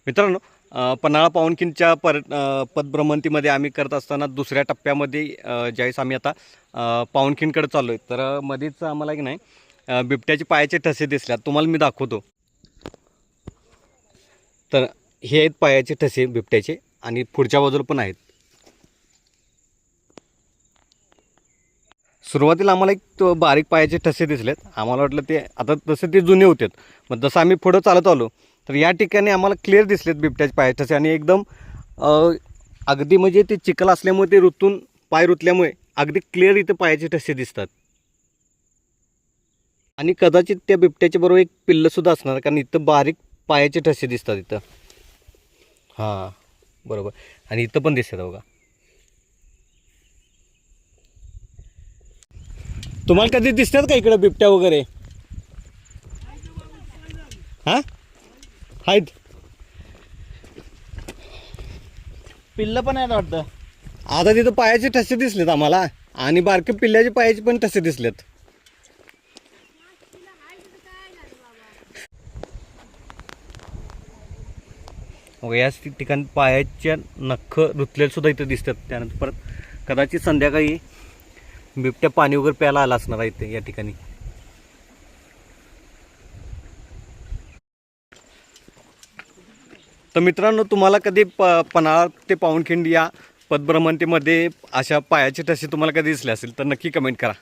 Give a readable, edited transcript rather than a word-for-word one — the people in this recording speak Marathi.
मित्रांनो, पन्हाळा पावनखिंडच्या पदभ्रमंतीमध्ये आम्ही करत असताना दुसऱ्या टप्प्यामध्ये ज्यावेळेस आम्ही आता पावनखिंडकडे चाललो आहे, तर मध्येच आम्हाला की नाही बिबट्याचे पायाचे ठसे दिसल्यात. तुम्हाला मी दाखवतो. तर हे आहेत पायाचे ठसे बिबट्याचे आणि पुढच्या बाजूला पण आहेत. सुरुवातीला आम्हाला एक बारीक पायाचे ठसे दिसलेत. आम्हाला वाटलं ते आता तसे ते जुने होते. मग जसं आम्ही पुढं चालत आलो तर या ठिकाणी आम्हाला क्लिअर दिसलेत बिबट्याचे पायाचे ठसे आणि एकदम अगदी म्हणजे ते चिखल असल्यामुळे ते रुतून पाय रुतल्यामुळे अगदी क्लिअर इथं पायाचे ठसे दिसतात. आणि कदाचित त्या बिबट्याच्या बरोबर एक पिल्लंसुद्धा असणार, कारण इथं बारीक पायाचे ठसे दिसतात इथं. हां, बरोबर. आणि इथं पण दिसतात बघा. तुम्हाला कधी दिसतात का इकडं बिबट्या वगैरे? हां, आहेत. पिल्लं पण आहेत वाटतं. आता तिथं पायाचे ठसे दिसलेत आम्हाला आणि बारके पिल्ल्याचे पायाचे पण ठसे दिसलेत. याच ठिकाणी पायाच्या नख रुतलेले सुद्धा इथं दिसतात. त्यानंतर परत कदाचित संध्याकाळी बिबट्या पाणी वगैरे प्यायला आला असणार आहे इथे या ठिकाणी. तर मित्रांनो, तुम्हाला कधी पन्हाळा ते पावनखिंड या पदभ्रमंतीमध्ये अशा पायाचे ठसे तुम्हाला कधी दिसले असेल तर नक्की कमेंट करा.